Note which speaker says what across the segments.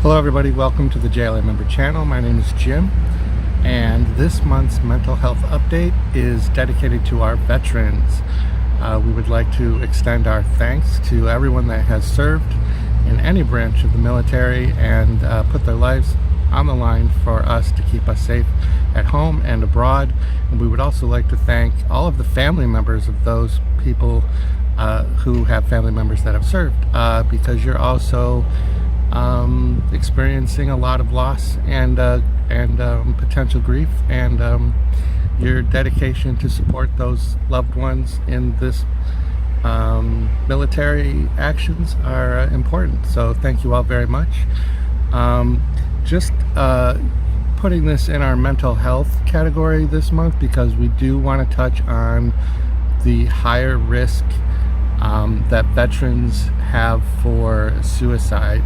Speaker 1: Hello everybody, welcome to the JLA Member Channel. My name is Jim, and this month's mental health update is dedicated to our veterans. We would like to extend our thanks to everyone that has served in any branch of the military and put their lives on the line for us to keep us safe at home and abroad. And we would also like to thank all of the family members of those people who have family members that have served, because you're also experiencing a lot of loss and potential grief, and your dedication to support those loved ones in this military actions are important. So thank you all very much. Just putting this in our mental health category this month because we do want to touch on the higher risk that veterans have for suicide.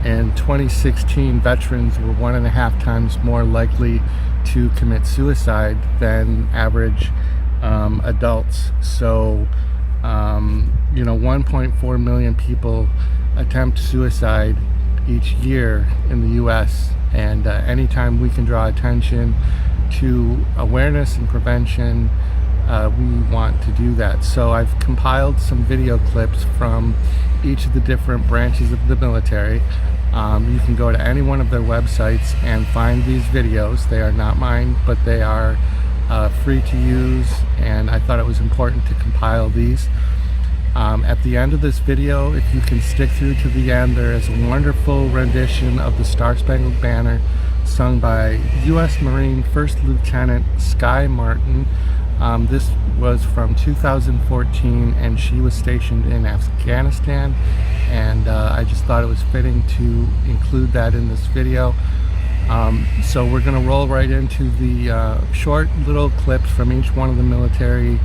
Speaker 1: In 2016, veterans were 1.5 times more likely to commit suicide than average adults. So, 1.4 million people attempt suicide each year in the US, and anytime we can draw attention to awareness and prevention, we want to do that. So I've compiled some video clips from each of the different branches of the military. You can go to any one of their websites and find these videos. They are not mine, but they are free to use, and I thought it was important to compile these. At the end of this video, if you can stick through to the end, there is a wonderful rendition of the Star-Spangled Banner sung by U.S. Marine First Lieutenant Sky Martin. This was from 2014, and she was stationed in Afghanistan, and I just thought it was fitting to include that in this video. So we're going to roll right into the short little clips from each one of the military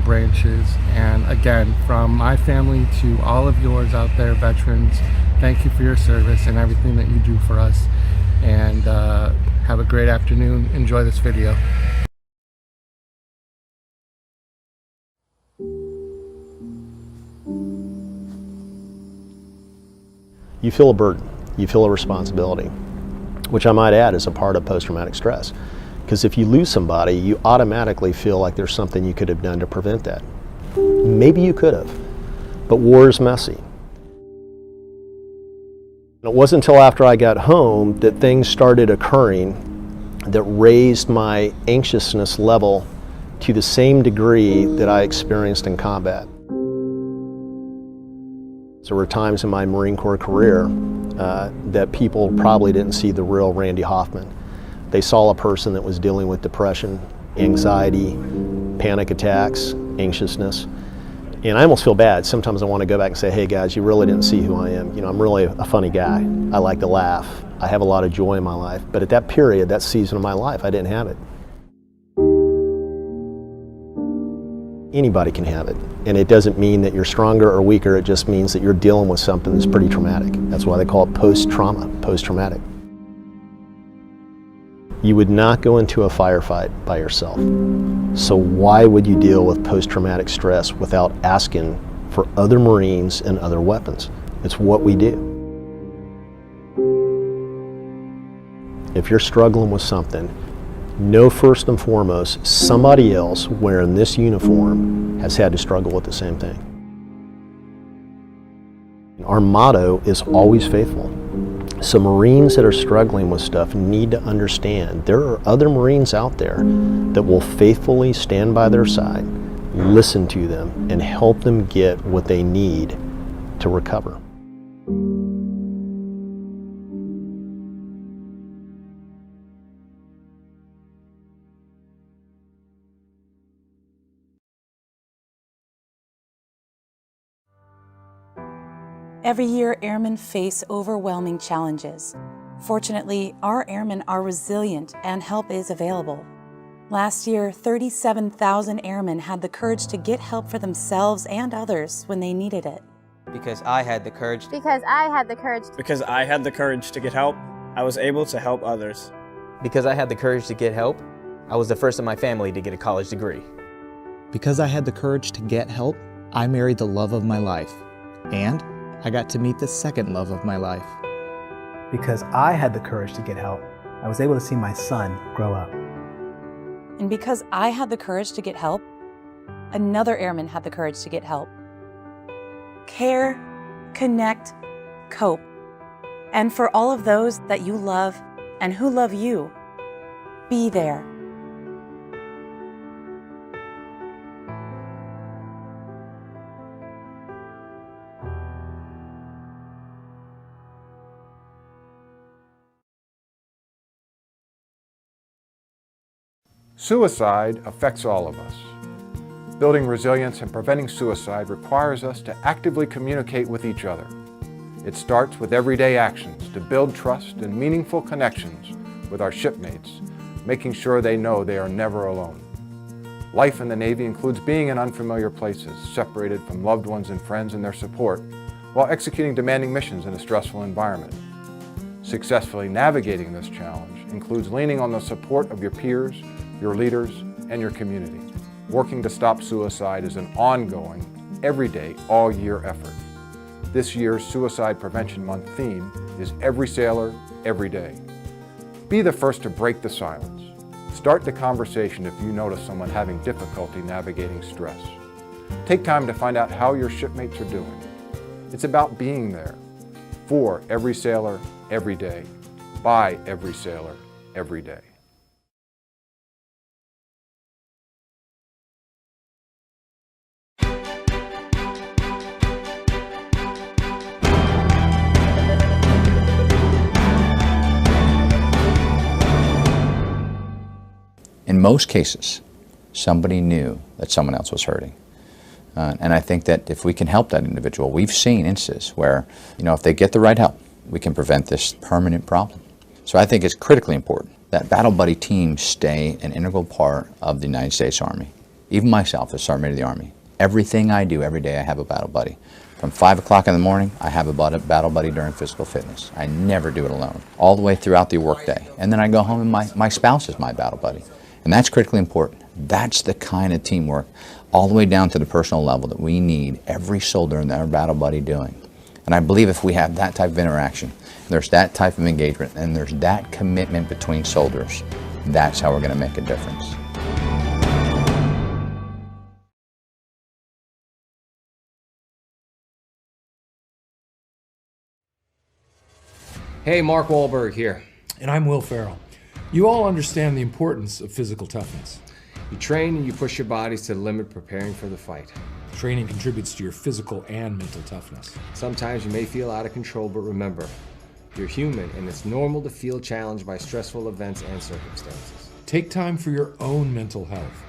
Speaker 1: branches. And again, from my family to all of yours out there, veterans, thank you for your service and everything that you do for us, and have a great afternoon. Enjoy this video.
Speaker 2: You feel a burden, you feel a responsibility, which I might add is a part of post-traumatic stress. Because if you lose somebody, you automatically feel like there's something you could have done to prevent that. Maybe you could have, but war is messy. It wasn't until after I got home that things started occurring that raised my anxiousness level to the same degree that I experienced in combat. There were times in my Marine Corps career that people probably didn't see the real Randy Hoffman. They saw a person that was dealing with depression, anxiety, panic attacks, anxiousness. And I almost feel bad. Sometimes I want to go back and say, hey guys, you really didn't see who I am. I'm really a funny guy. I like to laugh. I have a lot of joy in my life. But at that period, that season of my life, I didn't have it. Anybody can have it. And it doesn't mean that you're stronger or weaker, it just means that you're dealing with something that's pretty traumatic. That's why they call it post-trauma, post-traumatic. You would not go into a firefight by yourself. So why would you deal with post-traumatic stress without asking for other Marines and other weapons? It's what we do. If you're struggling with something, know first and foremost, somebody else wearing this uniform has had to struggle with the same thing. Our motto is always faithful. So Marines that are struggling with stuff need to understand there are other Marines out there that will faithfully stand by their side, listen to them, and help them get what they need to recover.
Speaker 3: Every year, airmen face overwhelming challenges. Fortunately, our airmen are resilient and help is available. Last year, 37,000 airmen had the courage to get help for themselves and others when they needed it.
Speaker 4: Because I had the courage.
Speaker 5: Because I had the courage.
Speaker 6: Because I had the courage to get help, I was able to help others.
Speaker 4: Because I had the courage to get help, I was the first in my family to get a college degree.
Speaker 7: Because I had the courage to get help, I married the love of my life. And I got to meet the second love of my life.
Speaker 5: Because I had the courage to get help, I was able to see my son grow up.
Speaker 3: And because I had the courage to get help, another airman had the courage to get help. Care, connect, cope. And for all of those that you love and who love you, be there.
Speaker 8: Suicide affects all of us. Building resilience and preventing suicide requires us to actively communicate with each other. It starts with everyday actions to build trust and meaningful connections with our shipmates, making sure they know they are never alone. Life in the Navy includes being in unfamiliar places, separated from loved ones and friends and their support, while executing demanding missions in a stressful environment. Successfully navigating this challenge includes leaning on the support of your peers, your leaders, and your community. Working to stop suicide is an ongoing, everyday, all-year effort. This year's Suicide Prevention Month theme is Every Sailor, Every Day. Be the first to break the silence. Start the conversation if you notice someone having difficulty navigating stress. Take time to find out how your shipmates are doing. It's about being there. For every sailor, every day. By every sailor, every day.
Speaker 9: In most cases, somebody knew that someone else was hurting. And I think that if we can help that individual, we've seen instances where, if they get the right help, we can prevent this permanent problem. So I think it's critically important that battle buddy teams stay an integral part of the United States Army. Even myself, as Sergeant Major of the Army, everything I do every day, I have a battle buddy. From 5 o'clock in the morning, I have a battle buddy during physical fitness. I never do it alone, all the way throughout the workday. And then I go home and my spouse is my battle buddy. And that's critically important. That's the kind of teamwork, all the way down to the personal level, that we need every soldier and their battle buddy doing. And I believe if we have that type of interaction, there's that type of engagement, and there's that commitment between soldiers, that's how we're going to make a difference.
Speaker 10: Hey, Mark Wahlberg here.
Speaker 11: And I'm Will Ferrell. You all understand the importance of physical toughness.
Speaker 10: You train and you push your bodies to the limit preparing for the fight.
Speaker 11: Training contributes to your physical and mental toughness.
Speaker 10: Sometimes you may feel out of control, but remember, you're human and it's normal to feel challenged by stressful events and circumstances.
Speaker 11: Take time for your own mental health.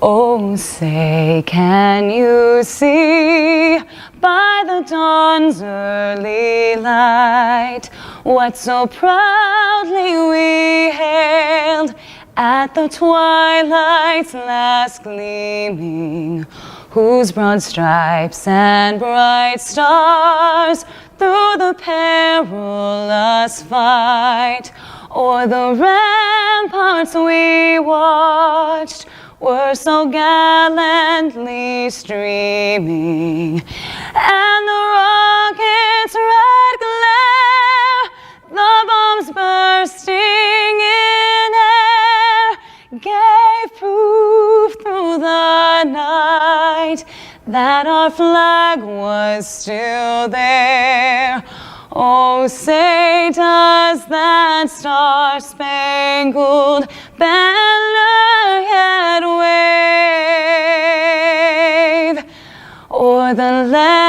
Speaker 12: Oh, say, can you see by the dawn's early light what so proudly we hailed at the twilight's last gleaming, whose broad stripes and bright stars through the perilous fight o'er the ramparts we watched were so gallantly streaming, and the rocket's red glare, the bombs bursting in air, gave proof through the night that our flag was still there. Oh, say, does that star-spangled banner yet wave o'er the land